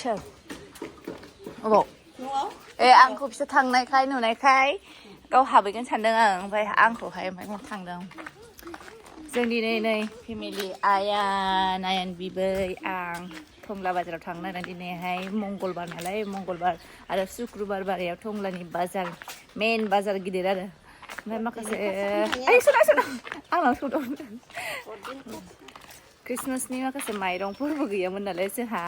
सोर अबाव आंखौ बिसोर थांनायखाय नुनायखाय गाव हाबहैगोन सानदों आं ओमफ्राय आंखौहाय ओमफ्राय थांदों जों दिनै नै फेमिलि आया नायन बिबै आं टंला बाजाराव थांनो नागिरदों दिनैहाय मंगलबार नालाय मंगलबार आरो शुक्रबार बारायाव टंलानि बाजार मेन बाजार गिदिर आरो ओमफ्राय माखासे आंनाव सौदाव क्रिसमासनि माखासे माइरंफोरबो गैयामोन नालाय जोंहा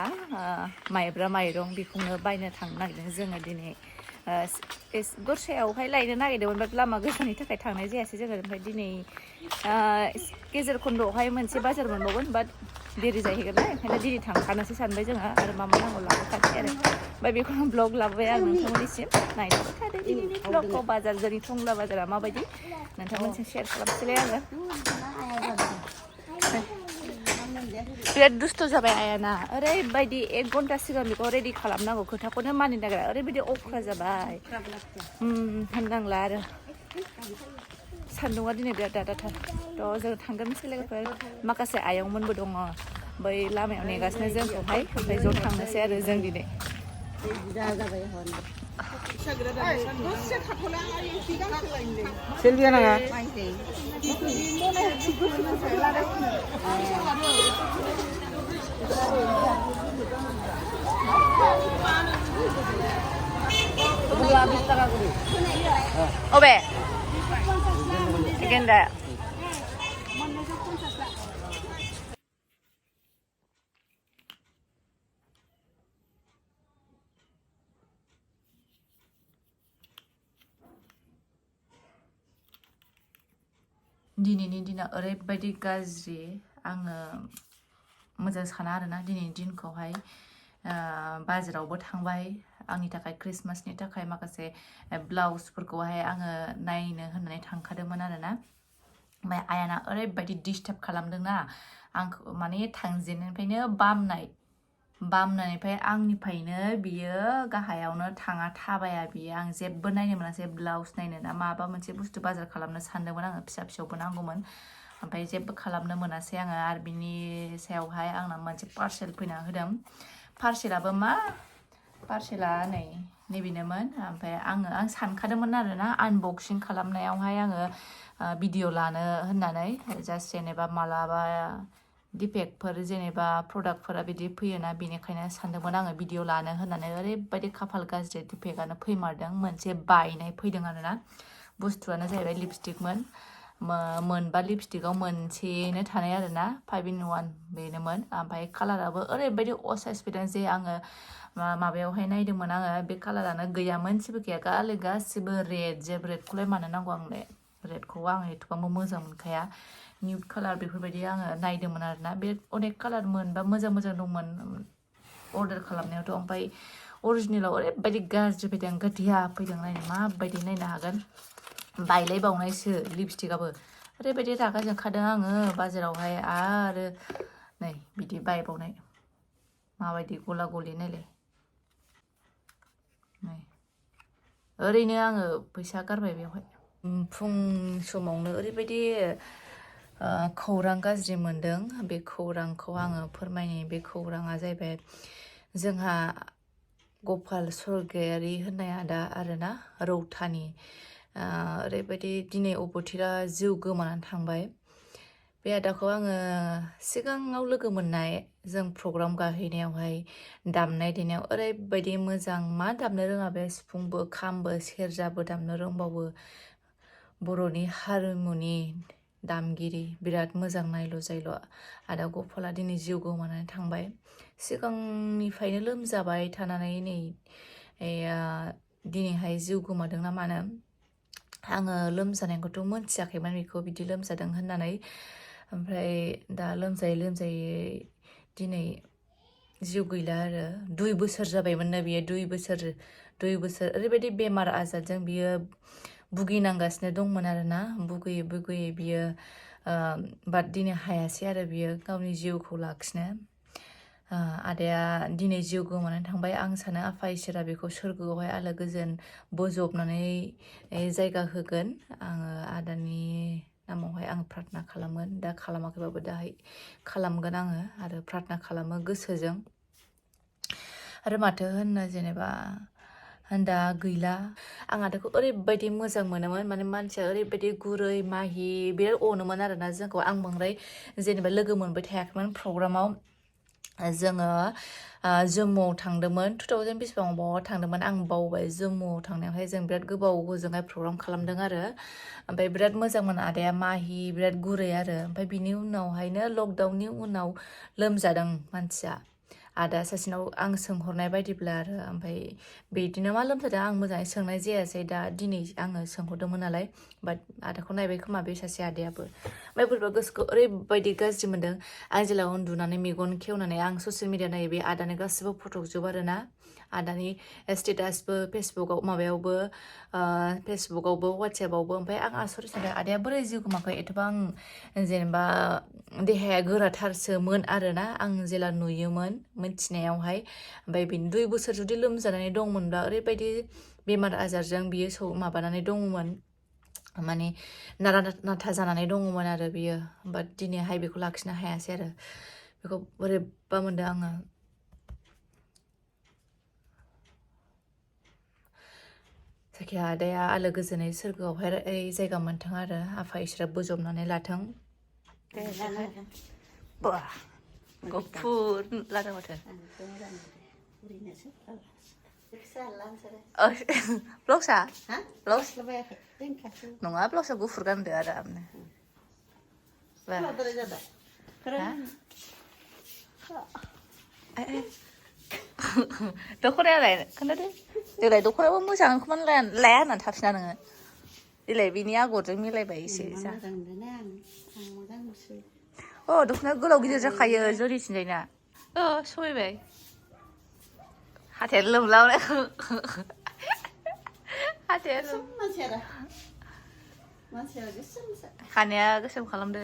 माइब्रा माइरं बेखौनो बायनो थांनो नागिरदों जोङो दिनै दस्रायावहाय लायनो नागिरदोंमोन बाट लामा गोजाननि थाखाय थांनाय जायासै जोङो ओमफ्राय दिनै गेजेर खन्द'आवहाय मोनसे बाजार मोनबावगोन बाट देरि जाहैगोनलाय ओंखायनो दिनै थांखानोसै सानबाय जोङो आरो मा मा नांगौ लाबोखानोसै आरो ओमफ्य बेखौनो ब्लग लाबोबाय आं नोंथांमोननिसिम नायलांबाय थादो दिनैनि ब्लगखौ बाजार जोंनि टंला बाजारा माबायदि नोंथांमोनसिम शेयार खालामसैलाय आङो बिराद दुस्थ' जाबाय आयाना ओरैबायदि 1 घन्टा सिगां बेखौ रेडि खालामनांगौ खोथाखौनो मानिनो नागिरा ओरैबायदि अख्रा जाबाय होननांला आरो सान्दुंआ दिनै बिराद दादाथार थ' जों थांगोनसै लोगोफोर माखासे आयंमोनबो दङ बै लामायाव नेगासिनो जोंखौहाय ओमफ्राय ज' थांनोसै आरो जों दिनै सेलफिया नाङा अबे गेन्दा दिनैनि दिना ओरैबायदि गाज्रि आङो मोजां साना आरोना दिनैनि दिनखौहाय बाजारावबो थांबाय आंनि थाखाय क्रिसमासनि थाखाय माखासे ब्लाउसफोरखौहाय आङो नायनो होननानै थांखादोंमोन आरोना ओमफ्राय आयाना ओरैबायदि डिस्टार्ब खालामदोंना आंखौ माने थांजेननायनिफ्रायनो बामनायनिफ्राय आंनिफ्रायनो बियो गाहायावनो थाबाया बियो आं जेबो नायनो मोनासै ब्लाउस नायनो ना माबा मोनसे बुस्थु बाजार खालामनो सानदोंमोन आङो फिसा फिसौबो नांगौमोन ओमफ्राय जेबो खालामनो मोनासै आङो आरो बिनि सायावहाय आंना मोनसे पार्सेल फैना होदों पार्सेलाबो मा पार्सेला नैबेनोमोन ओमफ्राय आं सानखादोंमोन आरोना आनबक्सिं खालामनायावहाय आङो भिडिअ लानो होननानै जास्ट जेनेबा मालाबा डिफेक्टफोर जेनेबा प्रडाक्टफोरा बिदि फैयोना बेनिखायनो सानदोंमोन आङो भिडिअ लानो होननानै ओरैबायदि खाफाल गाज्रि डिफेक्टआनो फैमारदों मोनसे बायनाय फैदों आरोना बुस्थुआनो जाहैबाय लिपस्टिकमोन मोनबा लिपस्टिकआव मोनसेनो थानाय आरोना 5-in-1 बेनोमोन ओमफ्राय कालाराबो ओरैबायदि असाइस फैदों जे आङो माबायावहाय नायदोंमोन आङो बे कालारानो गैया मोनसेबो गैया गासिबो रेड जेबो रेडखौलाय मानो नांगौ आंनो रेडखौ आं एथ'बांबो मोजां मोनखाया निउड कालार बेफोरबायदि आङो नायदोंमोन आरोना बे अनेक कालार मोनबा मोजां दंमोन अर्डार खालामनायावथ' ओमफ्राय अरिजिनेलाव ओरैबायदि गाज्रि फैदों घटिया फैदों नायनो माबायदि नायनो हागोन बायलायबावनायसो लिपस्टिकआबो ओरैबायदि रागा जोंखादों आङो बाजारावहाय आरो नै बिदि बायबावनाय माबायदि गला गलि नायलाय नै ओरैनो आङो फैसा गारबाय बेवहाय फुं समावनो ओरैबायदि खौरां गाज्रि मोनदों बे खौरांखौ आङो फोरमायनि बे खौराङा जाहैबाय जोंहा गपाल स्वर्गयारी होननाय आदा आरोना रौतानि ओरैबायदि दिनै अबथिरा जिउ गोमानानै थांबाय बे आदाखौ आङो सिगाङाव लोगो मोननाय जों प्रग्राम गाहैनायावहाय दामनाय देनायाव ओरैबायदि मोजां मा दामनो रोङा बे सिफुंबो खामबो सेरजाबो दामनो रोंबावो बर'नि हारिमुनि दामगिरि बिराद मोजां नायल' जायल' आदा गपाला दिनै जिउ गोमानानै थांबाय सिगांनिफ्रायनो लोमजाबाय थानानै नै दिनैहाय जिउ गोमादों ना मानो आङो लोमजानायखौथ' मोनथियाखैमोन बेखौ बिदि लोमजादों होननानै ओमफ्राय दा लोमजायै दिनै जिउ गैला आरो 2 बोसोर जाबायमोननो बियो 2 बोसोर ओरैबायदि बेमार आजारजों बियो भुगिनांगासिनो दंमोन आरोना भुगियै बियो बाट दिनै हायासै आरो बियो गावनि जिउखौ लाखिनो आदाया दिनै जिउ गोमानानै थांबाय आं सानो आफा इसोरा बेखौ सोरगोआवहाय आलो गोजोन बोजबनानै जायगा होगोन आङो आदानि नामावहाय आं प्रार्थना खालामगोन दा खालामाखैबाबो दाहाय खालामगोन आङो आरो प्रार्थना खालामो गोसोजों आरो माथो होननो जेनेबा दा गैला आं आदाखौ ओरैबायदि मोजां मोनोमोन माने मानसिया ओरैबायदि गुरै माहि बिराद अनोमोन आरोना जोंखौ आं बांद्राय जेनेबा लोगो मोनबाय थायाखैमोन प्रग्रामाव जोङो जम्मुआव थांदोंमोन 2000 बेसेबांबाव थांदोंमोन आं बावबाय जम्मुआव थांनायावहाय जों बिराद गोबाव हजोंहाय प्रग्राम खालामदों आरो ओमफ्राय बिराद मोजांमोन आदाया माहि बिराद गुरै आरो ओमफ्राय बिनि उनावहायनो लकडाउननि उनाव लोमजादों मानसिया आदा सासेनाव आं सोंहरनाय बायदिब्ला आरो ओमफ्राय बिदिनो मा लोमजादों आं मोजाङै सोंनाय जायासै दा दिनै आङो सोंहरदोंमोन नालाय बाट आदाखौ नायबाय खोमा बे सासे आदायाबो ओमफ्राय बोरैबा गोसोखौ ओरैबायदि गाज्रि मोन्दों आं जेला उन्दुनानै मेगन खेवनानै आं ससियेल मिडिया नायो बे आदानि गासिबो फट'जोब आरोना आदानि स्टेटासबो फेसबुकाव माबायावबो फेसबुकावबो वाट्सएपआवबो ओमफ्राय आं आसरित सानदों आदाया बोरै जिउ गोमाखो एथबां जेनेबा देहाया गोराथारसोमोन आरोना आं जेला नुयोमोन मिथिनायावहाय ओमफ्राय बिनि 2 बोसोर जुदि लोमजानानै दंमोनब्ला ओरैबायदि बेमार आजारजों बियो माबानानै दङमोन माने नारा नाथा जानानै दङमोन आरो बियो बाट दिनैहाय बेखौ लाखिनो हायासै आरो बेखौ बोरैबा मोनदों आङो जायखिया आदाया आलो गोजोनै सोरगोआवहाय जायगा मोनथों आरो आफा इसोरा बोजबनानै लाथों गुफुर लादों माथो ब्लाउसआ ब्लाउस नङा ब्लाउसआ गुफुर गानदो आरामनो दख'नायालाय खोन्थादो देलाय दख'नायाबो मोजांखौनो लाया होननानै थाफिना नोङो देलाय बिनि आगरजों मिलायबाय एसे जा दख'नाया गोलाव गिदिर जाखायो जरिथिंजायना समायबाय हाथाया लोमलावनाय हाथाया खानाया गोसोम खालामदो